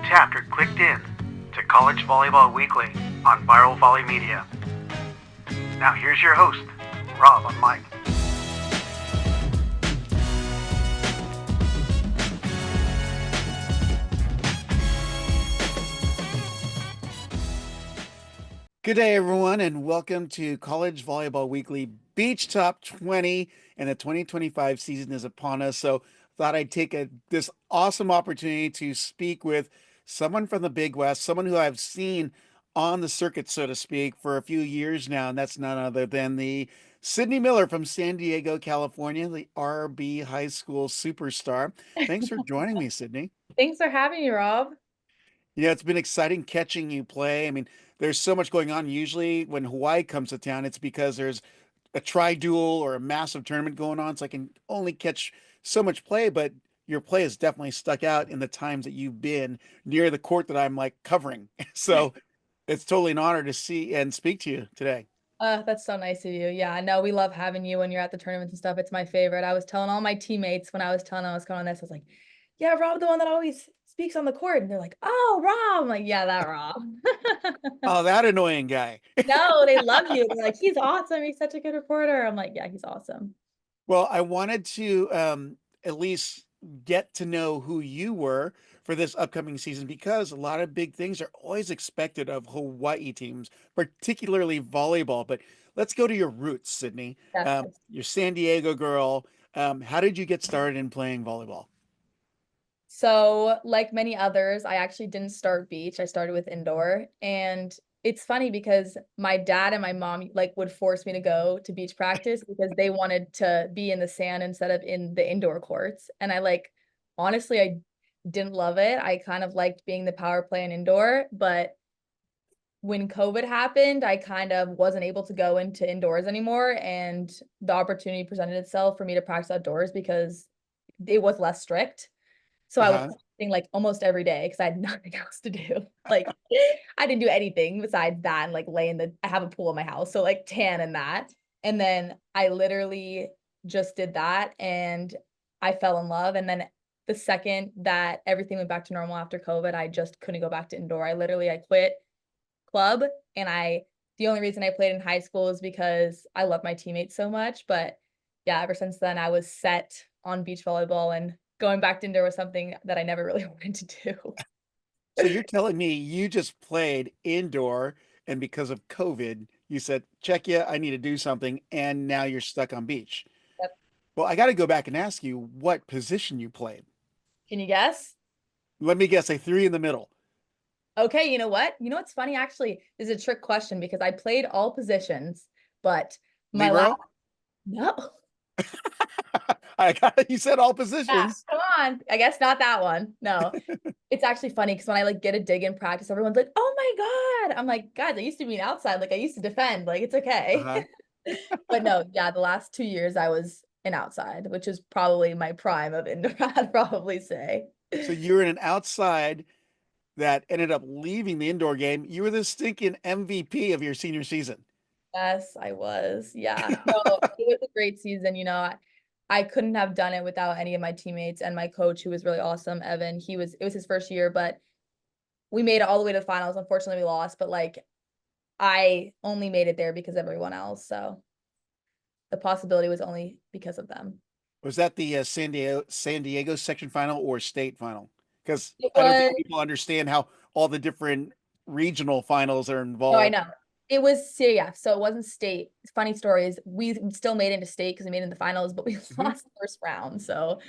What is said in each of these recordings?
chapter clicked in to College Volleyball Weekly on Viral Volley Media. Now here's your host, Rob on mic. Good day, everyone, and welcome to College Volleyball Weekly Beach Top 20, and the 2025 season is upon us. So thought I'd take this awesome opportunity to speak with someone from the Big West, someone who I've seen on the circuit, so to speak, for a few years now, and that's none other than the Sydney Miller from San Diego, California, the RB High School superstar. Thanks for joining me, Sydney. Thanks for having me, Rob. Yeah, it's been exciting catching you play. I mean, there's so much going on. Usually, when Hawaii comes to town, it's because there's a tri-duel or a massive tournament going on, so I can only catch so much play. But your play has definitely stuck out in the times that you've been near the court that I'm like covering. So it's totally an honor to see and speak to you today. That's so nice of you. Yeah, I know we love having you when you're at the tournaments and stuff. It's my favorite. I was telling all my teammates when I was telling them I was going on this, I was like, yeah, Rob, the one that always speaks on the court. And they're like, oh, Rob. I'm like, yeah, that Rob. Oh, that annoying guy. No, they love you. They're like, he's awesome. He's such a good reporter. I'm like, yeah, he's awesome. Well, I wanted to at least get to know who you were for this upcoming season because a lot of big things are always expected of Hawaii teams, particularly volleyball. But let's go to your roots, Sydney. Yes. You're San Diego girl. How did you get started in playing volleyball? So, like many others, I actually didn't start beach. I started with indoor. And it's funny because my dad and my mom like would force me to go to beach practice because they wanted to be in the sand instead of in the indoor courts. And honestly, I didn't love it. I kind of liked being the power play and indoor, but when COVID happened, I kind of wasn't able to go into indoors anymore. And the opportunity presented itself for me to practice outdoors because it was less strict. So I was Uh-huh. practicing like almost every day because I had nothing else to do. Like I didn't do anything besides that and like I have a pool in my house. So like tan and that. And then I literally just did that and I fell in love. And then the second that everything went back to normal after COVID, I just couldn't go back to indoor. I quit club and the only reason I played in high school is because I love my teammates so much. But yeah, ever since then I was set on beach volleyball and going back to indoor was something that I never really wanted to do. So you're telling me you just played indoor, and because of COVID, you said, check yeah, I need to do something, and now you're stuck on beach. Yep. Well, I got to go back and ask you what position you played. Can you guess? Let me guess, a three in the middle. Okay, you know what? You know what's funny actually is a trick question because I played all positions, but my last Libero? no. I got you said all Yeah, positions. come on. I guess not that one. No. It's actually funny because when I like get a dig in practice, everyone's like, "Oh my God." I'm like, "Guys, I used to be an outside. Like I used to defend. Like it's okay." Uh-huh. But no, yeah, the last 2 years I was an outside, which is probably my prime of indoor, I'd probably say. So you were in an outside that ended up leaving the indoor game. You were the stinking MVP of your senior season. Yes, I was. Yeah. No, it was a great season. I couldn't have done it without any of my teammates and my coach, who was really awesome, Evan. It was his first year, but we made it all the way to the finals. Unfortunately, we lost, but like I only made it there because of everyone else. So the possibility was only because of them. Was that the San Diego section final or state final? Because It I don't think was people understand how all the different regional finals are No, I involved. know. It was CAF, so it wasn't state. Funny story is we still made it into state because we made it in the finals, but we Mhm. lost the first round. So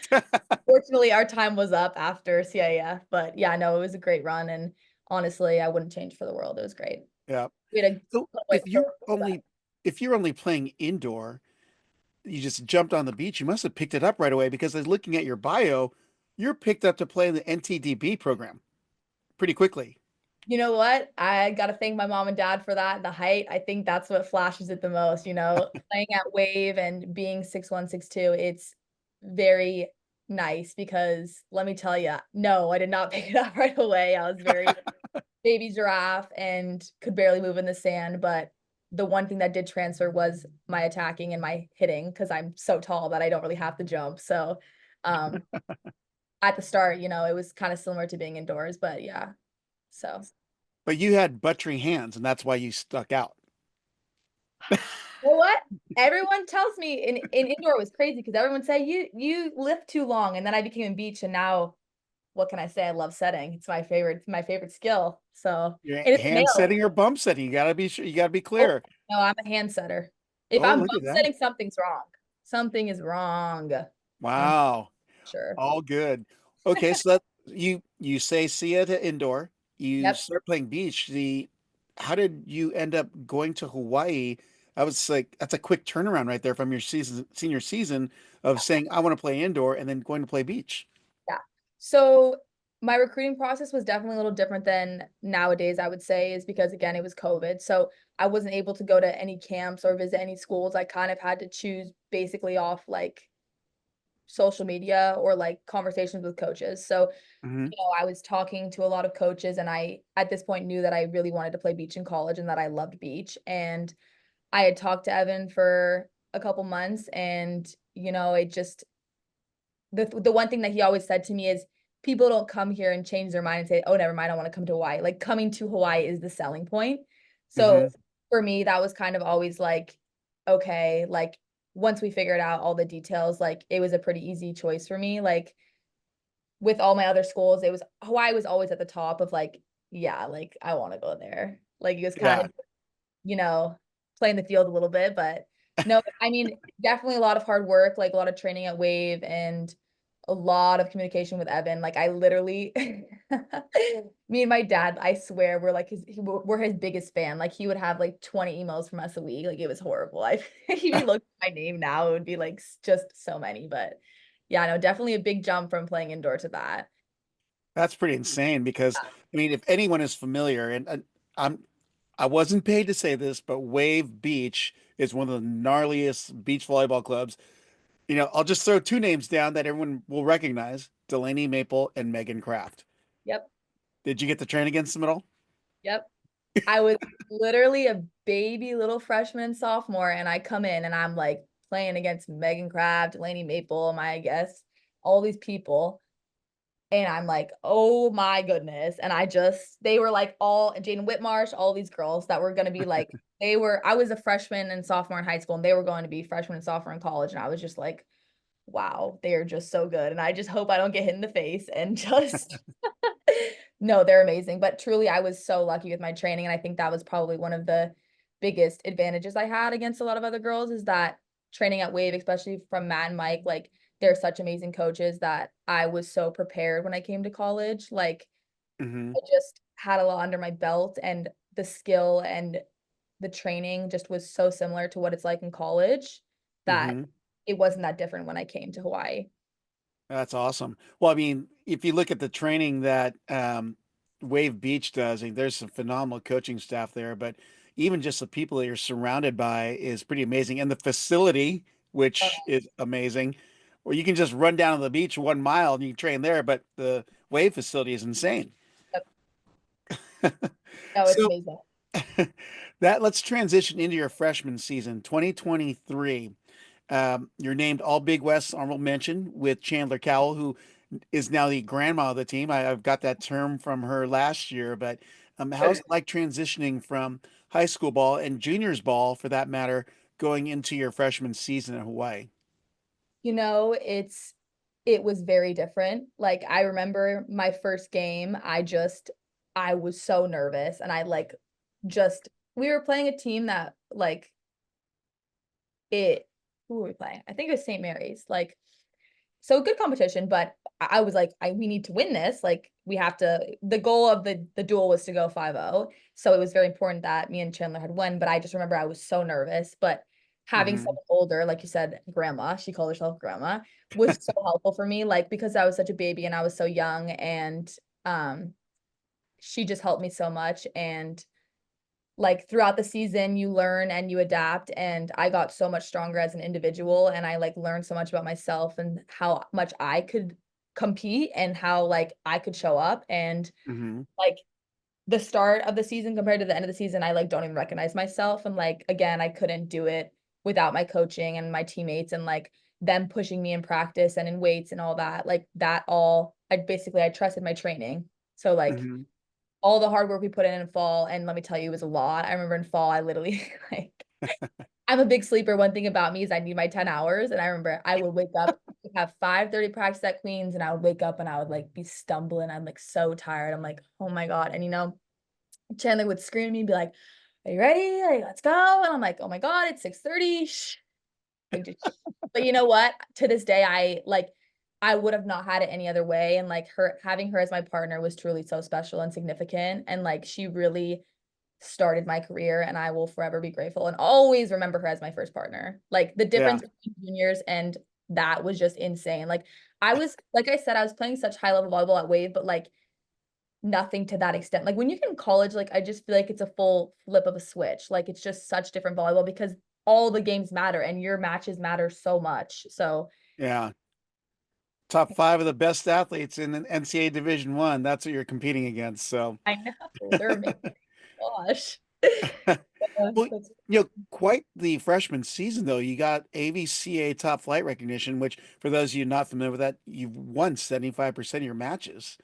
fortunately our time was up after CIF. But yeah, no, it was a great run. And honestly, I wouldn't change for the world. It was great. Yeah. We had a So like if you're only playing indoor, you just jumped on the beach, you must have picked it up right away because I was looking at your bio, you're picked up to play in the NTDB program pretty quickly. You know what? I got to thank my mom and dad for that. The height, I think that's what flashes it the most, playing at wave and being 6'1", 6'2", it's very nice because let me tell you, no, I did not pick it up right away. I was very baby giraffe and could barely move in the sand, but the one thing that did transfer was my attacking and my hitting because I'm so tall that I don't really have to jump. So, um, at the start, it was kind of similar to being indoors, but yeah. So, But you had buttery hands, and that's why you stuck out. you know what? Everyone tells me in indoor was crazy because everyone said you lift too long, and then I became in beach, and now what can I say? I love setting. It's my favorite skill. So, Your and it's hand nails. setting or bump setting. You gotta be sure. You gotta be Oh, clear. no, I'm a hand setter. If Oh, I'm look at bump that! setting, something's wrong. Something is wrong. I'm Wow. sure. All good. Okay, so you say see ya to indoor. You Yep. start playing beach. The How did you end up going to Hawaii? I was like, that's a quick turnaround right there from your senior season of saying I want to play indoor and then going to play beach. Yeah. So my recruiting process was definitely a little different than nowadays, I would say, is because again, it was COVID. So I wasn't able to go to any camps or visit any schools. I kind of had to choose basically off like social media or like conversations with coaches. So, Hmm. I was talking to a lot of coaches and I at this point knew that I really wanted to play beach in college and that I loved beach. And I had talked to Evan for a couple months and it just the one thing that he always said to me is people don't come here and change their mind and say, "Oh, never mind, I want to come to Hawaii." Like coming to Hawaii is the selling point. So Hmm. for me, that was kind of always like, okay, like once we figured out all the details, like it was a pretty easy choice for me. Like with all my other schools, it was Hawaii was always at the top of like, yeah, like I want to go there. Like it was kind Yeah, of, you know, playing the field a little bit, but no, I mean, definitely a lot of hard work, like a lot of training at Wave and a lot of communication with Evan. Like I literally, me and my dad, I swear, we're his biggest fan. Like he would have like 20 emails from us a week. Like it was horrible. If you look at my name now, it would be like just so many. But yeah, no, definitely a big jump from playing indoor to that. that's pretty insane because I mean, if anyone is familiar, and I'm I wasn't paid to say this, but Wave Beach is one of the gnarliest beach volleyball clubs. I'll just throw two names down that everyone will recognize: Delaney Maple and Megan Kraft. Yep. Did you get to train against them at all? Yep. I was literally a baby little freshman and sophomore, and I come in and I'm like playing against Megan Craft, Delaney Maple, my guess, all these people. And I'm like, oh my goodness. And they were like all Jane Whitmarsh, all these girls that were going to be like, I was a freshman and sophomore in high school, and they were going to be freshman and sophomore in college. And I was just like, wow, they are just so good. And I just hope I don't get hit in the face and just no, they're amazing. But truly, I was so lucky with my training. And I think that was probably one of the biggest advantages I had against a lot of other girls is that training at Wave, especially from Matt and Mike, like they're such amazing coaches that I was so prepared when I came to college. Like Hmm. I just had a lot under my belt and the skill and the training just was so similar to what it's like in college that Hmm. it wasn't that different when I came to Hawaii. That's awesome. Well, I mean, if you look at the training that Wave Beach does, there's some phenomenal coaching staff there, but even just the people that you're surrounded by is pretty amazing. And the facility, which is amazing, where you can just run down to the beach 1 mile and you can train there, but the Wave facility is insane. No, it's So amazing. that let's transition into your freshman season, 2023. You're named All Big West honorable mention with Chandler Cowell, who is now the grandma of the team. I've got that term from her last year, but how's it like transitioning from high school ball and juniors ball, for that matter, going into your freshman season at Hawaii? It was very different. Like I remember my first game, I was so nervous and I like just we were playing a team that like it who were we playing? I think it was St. Mary's. Like so good competition, but I was like, we need to win this. Like we have to the goal of the duel was to go 5-0. So it was very important that me and Chandler had won. But I just remember I was so nervous. But having Hmm. someone older, like you said, grandma, she called herself grandma, was so helpful for me. Like because I was such a baby and I was so young and um she just helped me so much. And like throughout the season you learn and you adapt and I got so much stronger as an individual and I like learned so much about myself and how much I could compete and how like I could show up and Hmm. like the start of the season compared to the end of the season I like don't even recognize myself and like again I couldn't do it without my coaching and my teammates and like them pushing me in practice and in weights and all that, like that all, I trusted my training. So like Hmm. all the hard work we put in fall, and let me tell you, it was a lot. I remember in fall, I literally like, I'm a big sleeper. One thing about me is I need my 10 hours. And I remember I would wake up, have 5:30 practice at Queens, and I would wake up and I would like be stumbling. I'm like so tired. I'm like, oh my God. And Chandler would scream at me and be like, are you ready? Like, let's go. And I'm like, oh my God, it's 6:30. Shh. Like, but you know what? To this day, I would have not had it any other way. And like having her as my partner was truly so special and significant. And like she really started my career, and I will forever be grateful and always remember her as my first partner. Like the Yeah. difference between juniors and that was just insane. Like like I said, I was playing such high level volleyball at Wave, but like nothing to that extent. Like when you get in college, like I just feel like it's a full flip of a switch. Like it's just such different volleyball because all the games matter and your matches matter so much. So Yeah. Top five of the best athletes in an NCAA Division One. That's what you're competing against. So, I know they're amazing. Gosh. well, That's quite the freshman season though. You got AVCA Top Flight recognition, which for those of you not familiar with that, you've won 75% of your matches.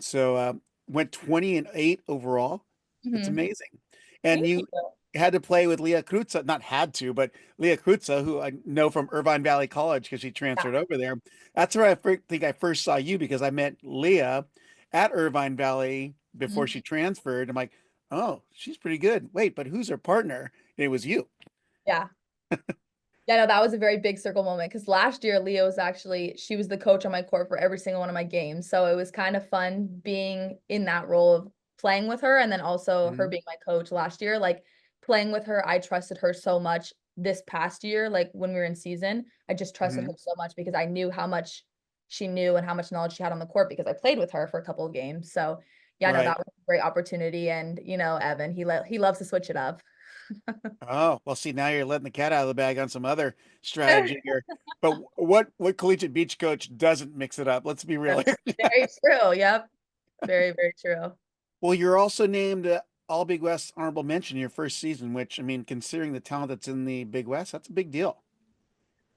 So went 20-8 overall. It's Mhm. amazing. And Thank you you. had to play with Leah Krutza, not had to, but Leah Krutza, who I know from Irvine Valley College because she Yeah. transferred over there. That's where think I first saw you because I met Leah at Irvine Valley before Mhm. she transferred. I'm like, oh, she's pretty good. Wait, but who's her partner? It was you. Yeah. Yeah, no, that was a very big circle moment because last year Leah was she was the coach on my court for every single one of my games. So it was kind of fun being in that role of playing with her and then also her Mhm. being my coach last year. Like playing with her, I trusted her so much this past year. Like when we were in season, I just trusted her Mhm. so much because I knew how much she knew and how much knowledge she had on the court because I played with her for a couple of games. So yeah, no, that Right. was a great opportunity. And Evan, he loves to switch it up. Oh, well, see, now you're letting the cat out of the bag on some other strategy here. But what Collegiate Beach coach doesn't mix it up? Let's be real here. Very true. Yep. Very, very true. Well, you're also named All Big West honorable mention in your first season, which I mean, considering the talent that's in the Big West, that's a big deal.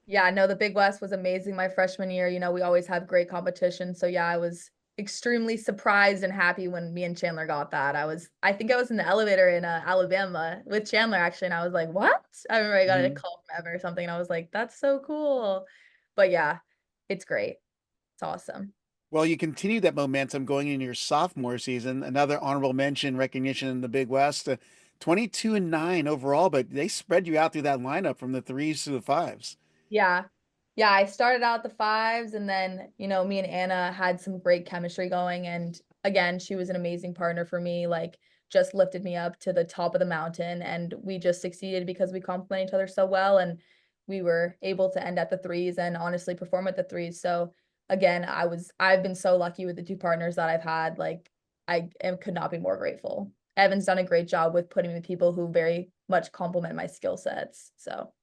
Yeah, no, the Big West was amazing my freshman year. We always have great competition. So yeah, I was extremely surprised and happy when me and Chandler got that. I think I was in the elevator in Alabama with Chandler actually, and I was like, what? I remember I got a Mhm. call from Evan or something, and I was like, that's so cool. But yeah, it's great. It's awesome. Well, you continue that momentum going into your sophomore season. Another honorable mention recognition in the Big West, 22-9 overall, but they spread you out through that lineup from the threes to the fives. Yeah. Yeah, I started out the fives and then, me and Anna had some great chemistry going. And again, she was an amazing partner for me, like just lifted me up to the top of the mountain. And we just succeeded because we complement each other so well. And we were able to end at the threes and honestly perform at the threes. So again, I've been so lucky with the two partners that I've had. Like could not be more grateful. Evan's done a great job with putting me with people who very much complement my skill sets. So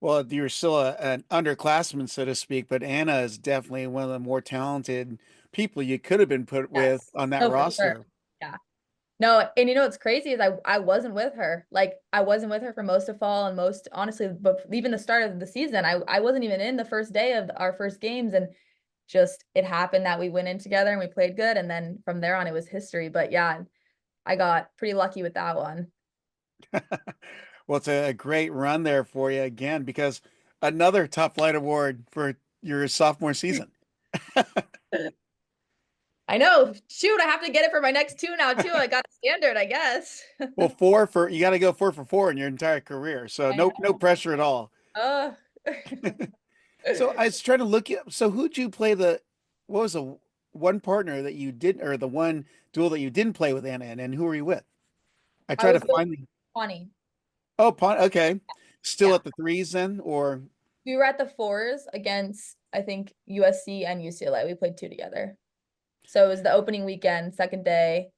Well, you're still an underclassman, so to speak, but Anna is definitely one of the more talented people you could have been put with yes. on that No, for sure. roster. Yeah. No, and what's crazy is I wasn't with her. Like I wasn't with her for most of fall and most honestly, but even the start of the season, I wasn't even in the first day of our first games and just it happened that we went in together and we played good and then from there on it was history. But yeah, I got pretty lucky with that one. Well, it's a great run there for you again because another top flight award for your sophomore season. I know. Shoot, I have to get it for my next two now too. I got a standard, I guess. Well, four for you got to go 4 for 4 in your entire career, so I no know. pressure at all. Uh, So I was trying to look at so who'd you play what was the one partner that you did or the one duel that you didn't play with Anna in, and who were you with? I I try to was with find the 20. okay. Still Yeah. at the threes then, or We were at the fours against, I think, USC and UCLA. We played two together. So it was the opening weekend, second day.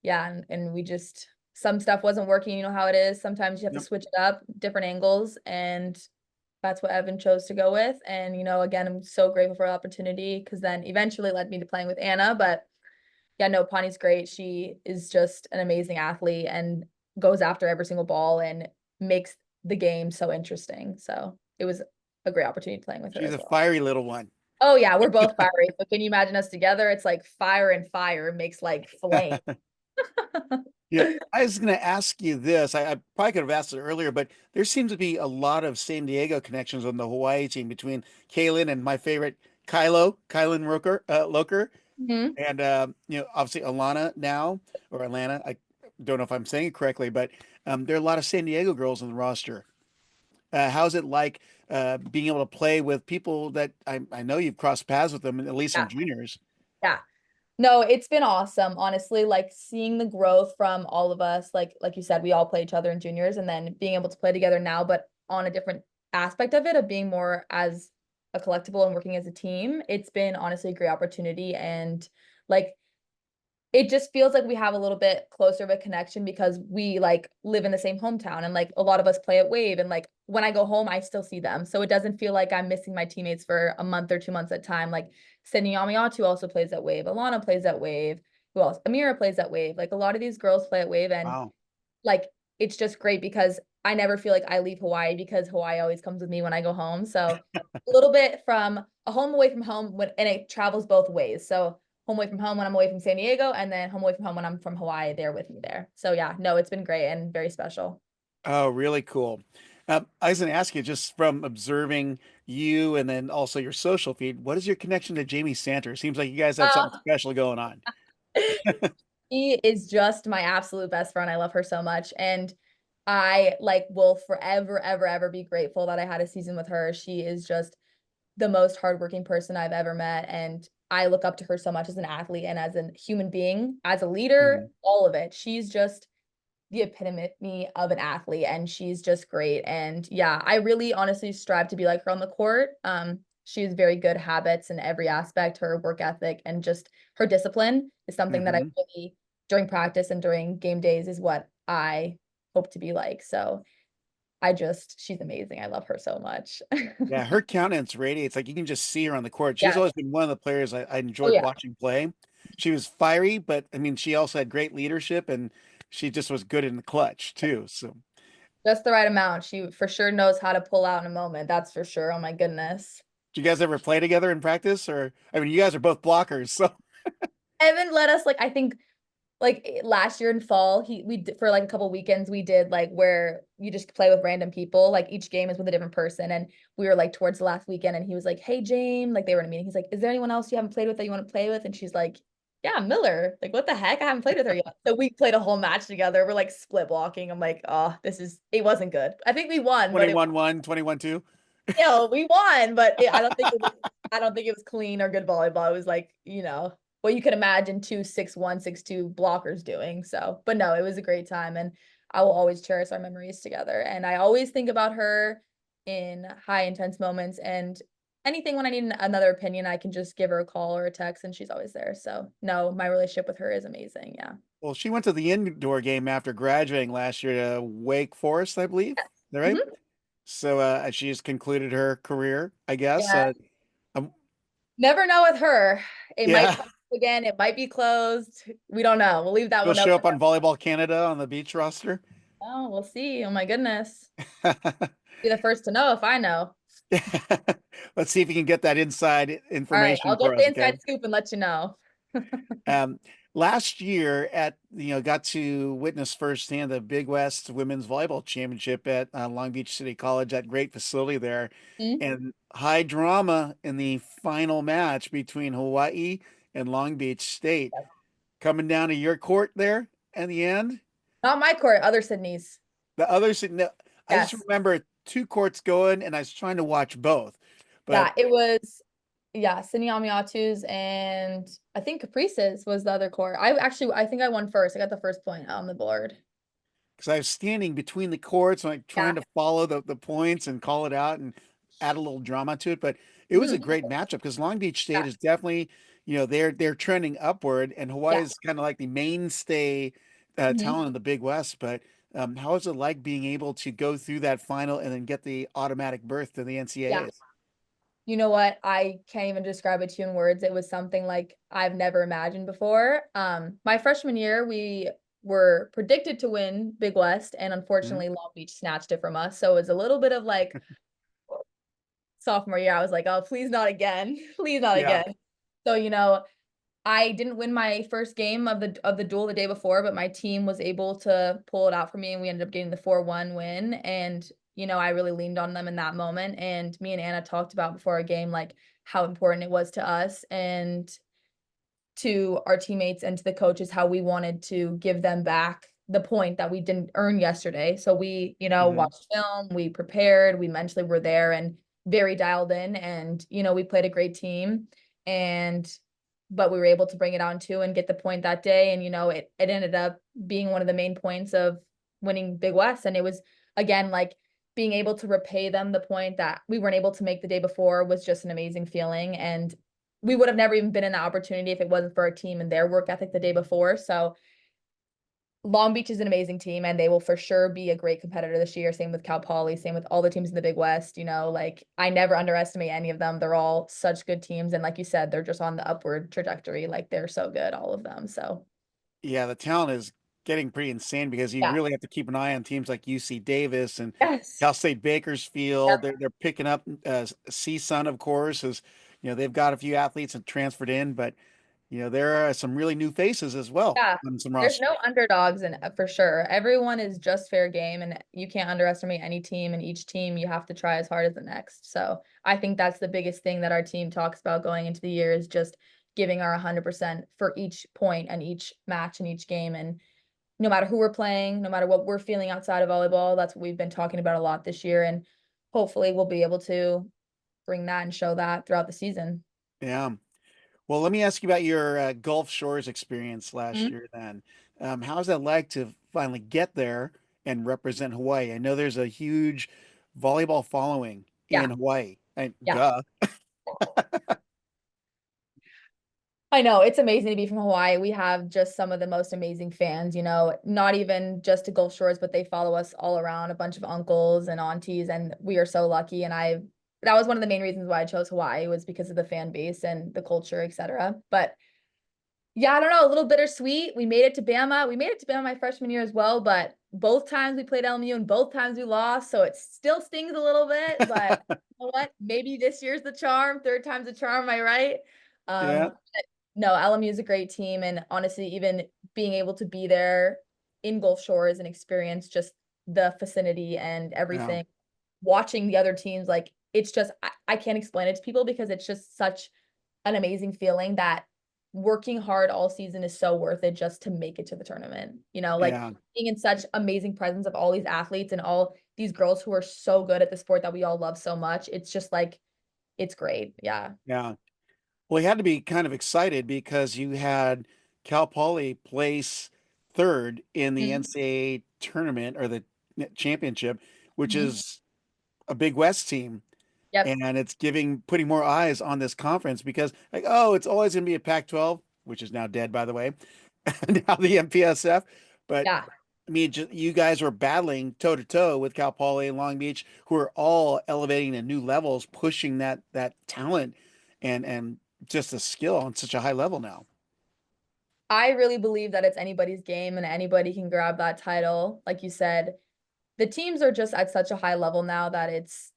Yeah, and we just some stuff wasn't working. You know how it is. Sometimes you have to yep. switch it up, different angles, and that's what Evan chose to go with. And again, I'm so grateful for the opportunity because then eventually led me to playing with Anna. But yeah, no, Pawnee's great. She is just an amazing athlete and goes after every single ball and makes the game so interesting. So it was a great opportunity playing with her She's as a well. fiery little one. Oh yeah, we're both fiery. But can you imagine us together? It's like fire and fire makes like flame. Yeah, I was going to ask you this. I probably could have asked it earlier, but there seems to be a lot of San Diego connections on the Hawaii team between Kaylin and my favorite Kylan Loker, Mhm. and obviously Alana now or Alana. I don't know if I'm saying it correctly, but there are a lot of San Diego girls on the roster. How's it like being able to play with people that I know you've crossed paths with them, at least in Yeah, juniors? yeah. No, it's been awesome, honestly, like seeing the growth from all of us, like you said, we all play each other in juniors and then being able to play together now, but on a different aspect of it, of being more as a collectible and working as a team. It's been honestly a great opportunity and like it just feels like we have a little bit closer of a connection because we like live in the same hometown and like a lot of us play at Wave and like when I go home I still see them. So it doesn't feel like I'm missing my teammates for a month or 2 months at a time. Like Sydney Amiatu also plays at Wave. Alana plays at Wave. Who else? Amira plays at Wave. Like a lot of these girls play at Wave and Wow. like it's just great because I never feel like I leave Hawaii because Hawaii always comes with me when I go home. So a little bit from a home away from home when and it travels both ways. So home away from home when I'm away from San Diego and then home away from home when I'm from Hawaii, they're with me there. So yeah, no, it's been great and very special. Oh, really cool. I was going to ask you just from observing you and then also your social feed, what is your connection to Jamie Santer? Seems like you guys have something Oh, special going on. she is just my absolute best friend. I love her so much. And I like will forever, ever, ever be grateful that I had a season with her. She is just the most hardworking person I've ever met. And I look up to her so much as an athlete and as a human being, as a leader, Mhm. all of it. She's just the epitome of an athlete and she's just great. And yeah, I really honestly strive to be like her on the court. She has very good habits in every aspect. Her work ethic and just her discipline is something that I Mhm. really during practice and during game days is what I hope to be like. So she's amazing. I love her so much. Yeah, her countenance radiates like you can just see her on the court. She's Yes. always been one of the players I Oh enjoyed yeah. watching play. She was fiery, but I mean, she also had great leadership and she just was good in the clutch too. So, Just the right amount. She for sure knows how to pull out in a moment. That's for sure. Oh my goodness. do you guys ever play together in practice? Or, I mean, you guys are both blockers, so Evan let us like I think like last year in fall we did, for like a couple weekends we did like where you just play with random people like each game is with a different person and we were like towards the last weekend and he was like hey Jane like they were in a meeting he's like is there anyone else you haven't played with that you want to play with and she's like yeah Miller like what the heck I haven't played with her yet so we played a whole match together we're like split blocking I'm like oh it wasn't good I think we won but 21-1, 21-2. we won, but I don't think it was clean or good volleyball. It was like, what you could imagine two 6'1", 6'2" blockers doing. So, but no, it was a great time and I will always cherish our memories together. And I always think about her in high intense moments and anything when I need another opinion, I can just give her a call or a text and she's always there. So no, my relationship with her is amazing. Yeah. Well, she went to the indoor game after graduating last year to Wake Forest, I believe. Is that right? Mhm. So she has concluded her career, I guess. Yeah. Um, Never know with her. It might yeah, pop up again. It might be closed. We don't know. We'll leave that she'll one up show to up on Volleyball Canada on the beach roster. Oh, we'll see. Oh my goodness. Be the first to know if I know. Let's see if you can get that inside All right, information I'll get for the us, okay? inside scoop and let you know. Um, Last year got to witness firsthand the Big West Women's Volleyball Championship at Long Beach City College, that great facility there, Hmm? and high drama in the final match between Hawaii and Long Beach State. Coming down to your court there at the end. Not my court, other Sydney's. The others, no, I just Yes. remember two courts going, and I was trying to watch both, but Yeah, it was, yeah, Sydney Amiatu's and I think Caprice's was the other court. I think I won first. I got the first point on the board. because I was standing between the courts and like Yeah. trying to follow the points and call it out and add a little drama to it. But it was a Mhm. great matchup because Long Beach Yeah. State is definitely, they're trending upward, and Hawaii Yeah. is kind of like the mainstay Mhm. talent in the Big West. But how is it like being able to go through that final and then get the automatic berth to the Yeah. NCAAs? You know what? I can't even describe it to you in words. It was something like I've never imagined before. My freshman year, we were predicted to win Big West, and Mhm. unfortunately, Long Beach snatched it from us. So it was a little bit of like sophomore year, I was like, oh, please not again. Please not Yeah. again. So, I didn't win my first game of the duel the day before, but my team was able to pull it out for me and we ended up getting the 4-1 win. And, I really leaned on them in that moment. And me and Anna talked about before a game, like how important it was to us and to our teammates and to the coaches, how we wanted to give them back the point that we didn't earn yesterday. So we, Hmm. watched film, we prepared, we mentally were there and very dialed in. And, we played a great team. And but we were able to bring it on too and get the point that day. And, it ended up being one of the main points of winning Big West. And it was again like being able to repay them the point that we weren't able to make the day before was just an amazing feeling. And we would have never even been in that opportunity if it wasn't for our team and their work ethic the day before. So Long Beach is an amazing team and they will for sure be a great competitor this year. Same with Cal Poly, same with all the teams in the Big West. Like I never underestimate any of them. They're all such good teams. And like you said, they're just on the upward trajectory. Like they're so good, all of them. So Yeah, the talent is getting pretty insane because you yeah. really have to keep an eye on teams like UC Davis and Yes. Cal State Bakersfield. They're picking up CSUN, of course, as they've got a few athletes that transferred in, but there are some really new faces as well Yeah. on some There's no rosters. underdogs in for sure. Everyone is just fair game and you can't underestimate any team and each team you have to try as hard as the next. So I think that's the biggest thing that our team talks about going into the year is just giving our 100% for each point and each match and each game. And no matter who we're playing, no matter what we're feeling outside of volleyball, that's what we've been talking about a lot this year. And hopefully we'll be able to bring that and show that throughout the season. Yeah. Well, let me ask you about your Gulf Shores experience last Mhm. year then. How was that like to finally get there and represent Hawaii? I know there's a huge volleyball following Yeah. in Hawaii. And Yeah. duh. I know it's amazing to be from Hawaii. We have just some of the most amazing fans, not even just to Gulf Shores, but they follow us all around, a bunch of uncles and aunties, and we are so lucky. And that was one of the main reasons why I chose Hawaii was because of the fan base and the culture, etc. But yeah, I don't know, a little bittersweet. We made it to Bama. We made it to Bama my freshman year as well, but both times we played LMU and both times we lost, so it still stings a little bit, but you know what? Maybe this year's the charm, third time's the charm, am I right? Yeah, No, LMU is a great team, and honestly, even being able to be there in Gulf Shores and experience just the vicinity and yeah, everything, watching the other teams, like it's just I can't explain it to people because it's just such an amazing feeling that working hard all season is so worth it just to make it to the tournament. Like yeah, being in such amazing presence of all these athletes and all these girls who are so good at the sport that we all love so much. It's just like it's great. Yeah. yeah. Well, you had to be kind of excited because you had Cal Poly place third in the Mhm. NCAA tournament or the championship, which Mhm. is a Big West team. Yep. And it's putting more eyes on this conference because like, oh, it's always going to be a Pac-12, which is now dead, by the way, now the MPSF. But Yeah. I mean, you guys were battling toe to toe with Cal Poly and Long Beach, who are all elevating to new levels, pushing that talent and just the skill on such a high level now. I really believe that it's anybody's game and anybody can grab that title. Like you said, the teams are just at such a high level now that it's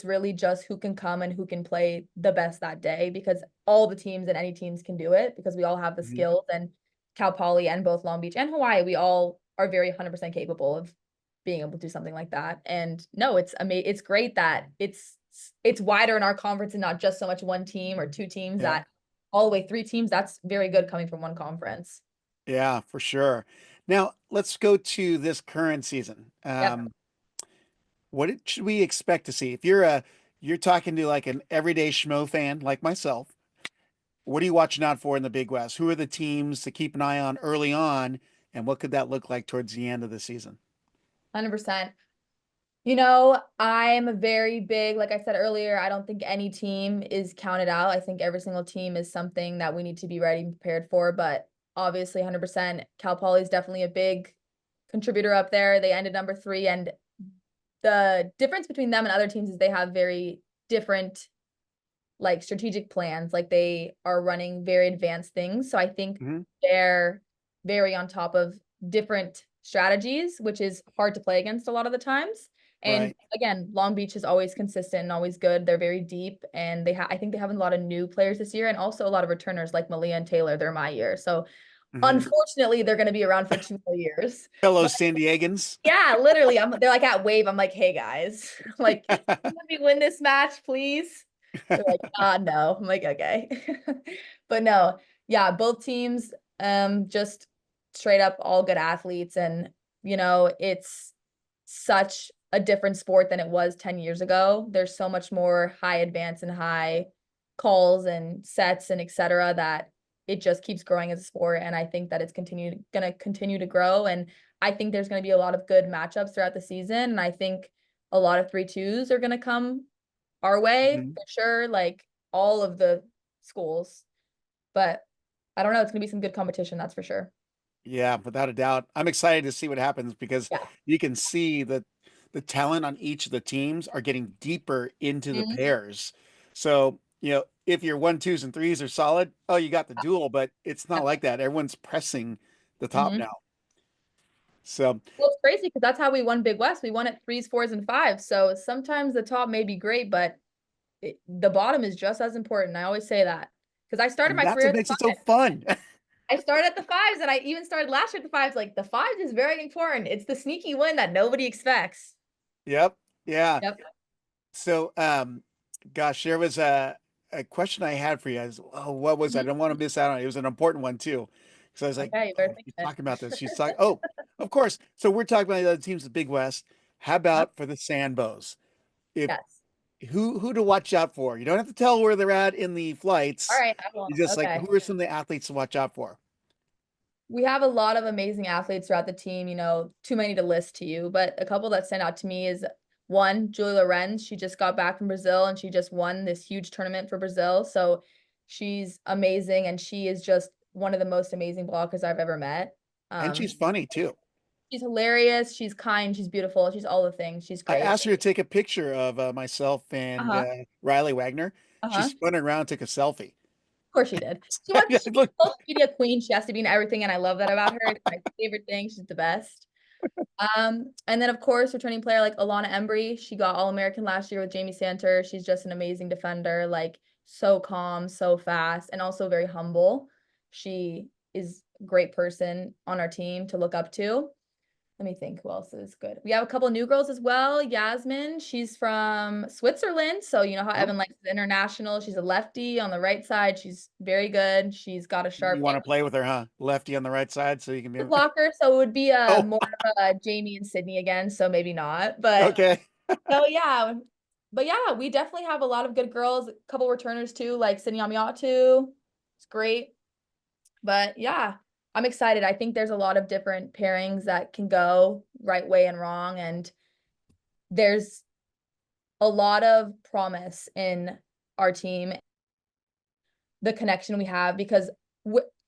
really just who can come and who can play the best that day because all the teams and any teams can do it because we all have the Mhm. skills and Cal Poly and both Long Beach and Hawaii, we all are very 100% capable of being able to do something like that. And no, it's great that it's wider in our conference and not just so much one team or two teams Yeah, that all the way three teams. That's very good coming from one conference. yeah, for sure. Now let's go to this current season. Yep. Should we expect to see? If you're talking to like an everyday schmo fan like myself, what are you watching out for in the Big West? Who are the teams to keep an eye on early on, and what could that look like towards the end of the season? 100%. I'm very big, like I said earlier, I don't think any team is counted out. I think every single team is something that we need to be ready and prepared for. But obviously, 100%, Cal Poly is definitely a big contributor up there. They ended number three. And the difference between them and other teams is they have very different, like, strategic plans. Like, they are running very advanced things. So I think Hmm. they're very on top of different strategies, which is hard to play against a lot of the times. And Right. again, Long Beach is always consistent and always good. They're very deep, and I think they have a lot of new players this year, and also a lot of returners like Malia and Taylor. They're my year, so Hmm. unfortunately, they're going to be around for 2 more years. Fellow But San Diegans. yeah, literally, they're like at Wave. I'm like, hey guys, like, let me win this match, please. They're like, no. I'm like, okay. But no, yeah, both teams, just straight up all good athletes. And, it's such a different sport than it was 10 years ago. There's so much more high advance and high calls and sets and et cetera that it just keeps growing as a sport. And I think that it's gonna continue to grow. And I think there's gonna be a lot of good matchups throughout the season. And I think a lot of 3-2s are gonna come our way Mhm. for sure, like all of the schools. But I don't know, it's gonna be some good competition, that's for sure. Yeah, without a doubt. I'm excited to see what happens because Yeah. you can see that the talent on each of the teams are getting deeper into the Mhm. pairs. So, if your one, twos, and threes are solid, oh, you got the duel, but it's not like that. Everyone's pressing the top Mhm. now. So, Well, it's crazy because that's how we won Big West. We won at threes, fours, and fives. So sometimes the top may be great, but the bottom is just as important. I always say that because I started and my that's career what at the makes it so five. fun. I started at the fives, and I even started last year at the fives. Like the fives is very important. It's the sneaky win that nobody expects. Yep. Yeah. Yep. So, gosh, there was a question I had for you. Oh, what was I Mhm. don't want to miss out on it. It was an important one too. So I was like, Okay, you better oh, think she's of talking about this. She's it. talking, oh, of course. So we're talking about the other teams, the Big West. How Huh? about for the Sandbows? If Yes. who to watch out for? You don't have to tell where they're at in the All flights. right, I will. You just like Okay. who are some of the athletes to watch out for? We have a lot of amazing athletes throughout the team, too many to list to you, but a couple that stand out to me is one, Julie Lorenz. She just got back from Brazil and she just won this huge tournament for Brazil. So she's amazing and she is just one of the most amazing blockers I've ever met. And she's Um, funny too. she's hilarious, she's kind, she's beautiful, she's all the things. She's I great. asked her to take a picture of myself and Uh-huh. Riley Wagner. She Uh-huh. spun around, took a selfie. Of course she did. She's Look, social media queen. She has to be in everything, and I love that about her. It's my favorite thing. She's the best. And then of course, returning player like Alana Embry, she got All-American last year with Jamie Santer. She's just an amazing defender, like so calm, so fast, and also very humble. She is a great person on our team to look up to. Let me think who else is good. We have a couple new girls as well. Yasmin, she's from Switzerland. So you know how oh, Evan likes the international. She's a lefty on the right side. She's very good. She's got a you sharp want to play with her, huh? Lefty on the right side, so you can be. blocker, so it would be Oh, more of a Jamie and Sydney again, so maybe not. But okay. so yeah. But yeah, we definitely have a lot of good girls, a couple returners too, like Sydney Amiatu. It's great. But yeah, I'm excited. I think there's a lot of different pairings that can go right way and wrong. And there's a lot of promise in our team, the connection we have, because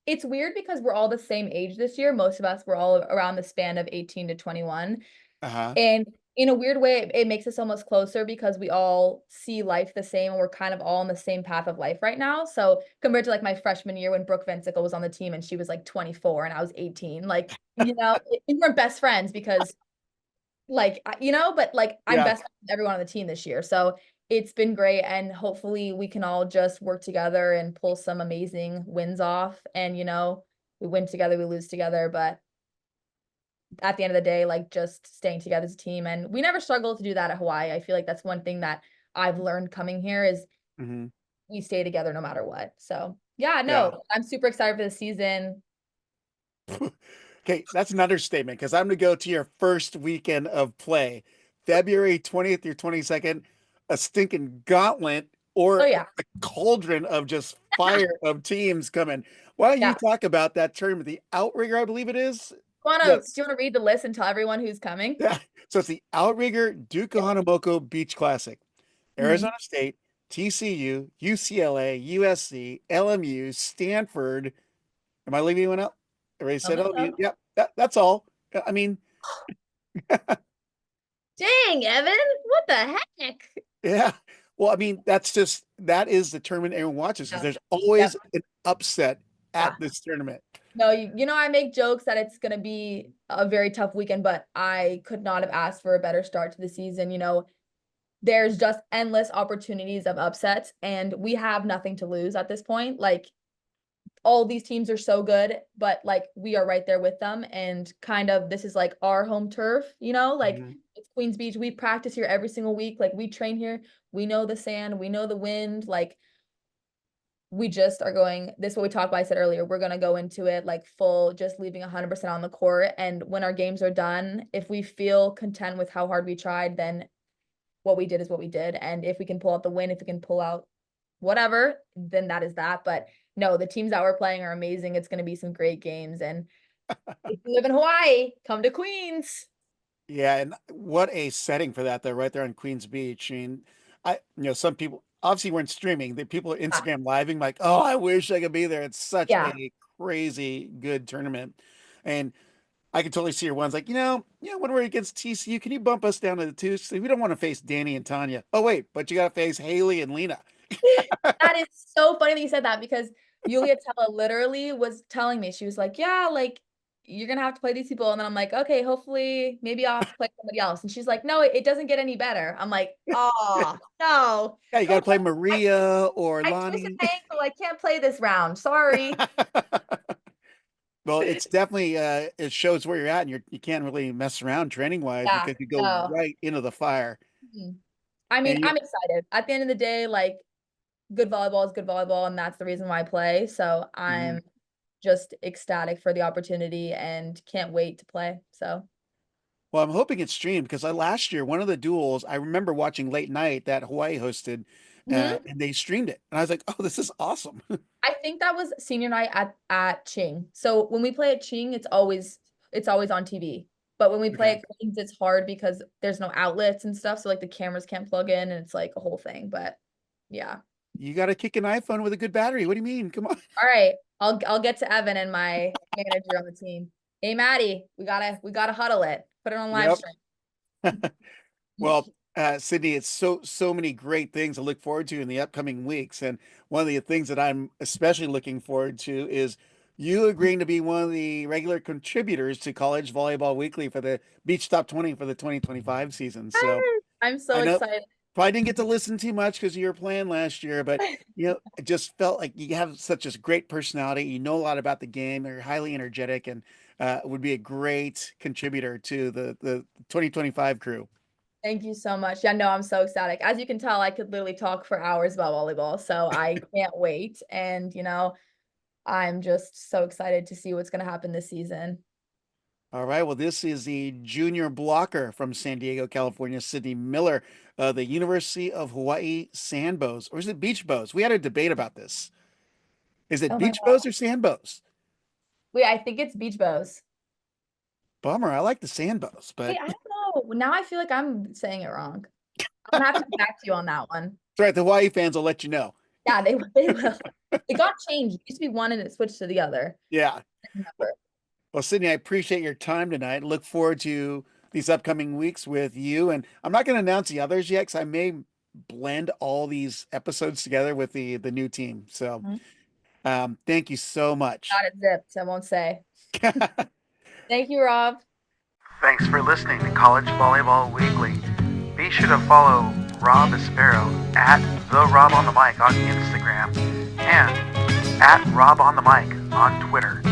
it's weird because we're all the same age this year. Most of us were all around the span of 18 to 21. Uh-huh. And in a weird way, it makes us almost closer because we all see life the same and we're kind of all on the same path of life right now. So compared to like my freshman year when Brooke Vincicle was on the team and she was like 24 and I was 18, like, we weren't best friends because like, but like I'm Yeah. best friends with everyone on the team this year. So it's been great. And hopefully we can all just work together and pull some amazing wins off. And, we win together, we lose together. But at the end of the day, like just staying together as a team. And we never struggle to do that at Hawaii. I feel like that's one thing that I've learned coming here is Hmm. we stay together no matter what. So yeah, Yeah. no, I'm super excited for the season. Okay, that's an understatement because I'm going to go to your first weekend of play, February 20th through 22nd, a stinking gauntlet Oh or yeah. a cauldron of just fire of teams coming. Why don't you Yeah. talk about that tournament, the Outrigger, I believe it is? Do Yes. you wanna read the list and tell everyone who's coming? Yeah. So it's the Outrigger Duke Yeah. Kahanamoku Beach Classic. Mhm. Arizona State, TCU, UCLA, USC, LMU, Stanford. Am I leaving anyone out? Everybody I don't said think LMU. so. Yep, that's all. I mean, Dang, Evan, what the heck? yeah. Well, I mean, that is the tournament everyone watches because Yeah. there's Yep. always an upset Yeah. at this tournament. No, I make jokes that it's going to be a very tough weekend, but I could not have asked for a better start to the season. There's just endless opportunities of upsets, and we have nothing to lose at this point. Like, all these teams are so good, but like we are right there with them. And kind of this is like our home turf, like Mhm. it's Queens Beach. We practice here every single week. Like, we train here. We know the sand, we know the wind. Like, we just are going, this is what we talked about. I said earlier, we're going to go into it like full, just leaving 100% on the court. And when our games are done, if we feel content with how hard we tried, then what we did is what we did. And if we can pull out the win, if we can pull out whatever, then that is that. But no, the teams that we're playing are amazing. It's going to be some great games. And if you live in Hawaii, come to Queens. Yeah, and what a setting for that, though, right there on Queens Beach. I mean, some people obviously weren't streaming. The people are Ah, Instagram living, like, oh, I wish I could be there. It's such yeah. a crazy good tournament. And I can totally see your ones like, when we're against TCU, can you bump us down to the two? So we don't want to face Danny and Tanya. Oh, wait, but you got to face Haley and Lena. That is so funny that you said that, because Yulia Tella literally was telling me, she was like, yeah, like you're gonna have to play these people. And then I'm like, okay, hopefully maybe I'll have to play somebody else. And she's like, no, it doesn't get any better. I'm like, oh no, Yeah, you got to don't play. play Maria or I twisted Lonnie. my ankle. I can't play this round. Sorry. Well, it's definitely it shows where you're at, and you can't really mess around training wise Yeah, because you go no. right into the fire. Mhm. I mean, And I'm excited. At the end of the day, like, good volleyball is good volleyball, and that's the reason why I play. So Mhm. I'm just ecstatic for the opportunity and can't wait to play. So, Well, I'm hoping it's streamed because last year one of the duels I remember watching late night that Hawaii hosted, mhm. and they streamed it, and I was like, "Oh, this is awesome!" I think that was senior night at Ching. So when we play at Ching, it's always on TV. But when we play Okay, at Queens, it's hard because there's no outlets and stuff. So like the cameras can't plug in, and it's like a whole thing. But yeah. you got to kick an iPhone with a good battery. What do you mean? Come on. All right. I'll get to Evan and my manager on the team. Hey Maddie, we gotta huddle it. Put it on live Yep. stream. Well, Sydney, it's so many great things to look forward to in the upcoming weeks, and one of the things that I'm especially looking forward to is you agreeing to be one of the regular contributors to College Volleyball Weekly for the Beach Top 20 for the 2025 season. So I'm so I know excited. probably didn't get to listen too much because you were playing last year, but it just felt like you have such a great personality. You know a lot about the game. You're highly energetic, and would be a great contributor to the 2025 crew. Thank you so much. Yeah, no, I'm so ecstatic. As you can tell, I could literally talk for hours about volleyball, so I can't wait. And I'm just so excited to see what's going to happen this season. All right. Well, this is the junior blocker from San Diego, California, Sydney Miller, the University of Hawaii Sandbows, or is it Beach Bows? We had a debate about this. Is it Oh my Beach God. Bows or Sandbows? Wait, I think it's beach bows. Bummer. I like the Sandbows, Wait, but I don't know. Now I feel like I'm saying it wrong. I'm gonna have to get back to you on that one. that's right. The Hawaii fans will let you know. Yeah, they will. It got changed. It used to be one and it switched to the other. Yeah. I remember. Well, Sydney, I appreciate your time tonight. Look forward to these upcoming weeks with you. And I'm not going to announce the others yet because I may blend all these episodes together with the new team. So Mhm. thank you so much. Got it zipped. I won't say. Thank you, Rob. Thanks for listening to College Volleyball Weekly. Be sure to follow Rob Aspero at the Rob on the Mic on Instagram and at Rob on the Mic on Twitter.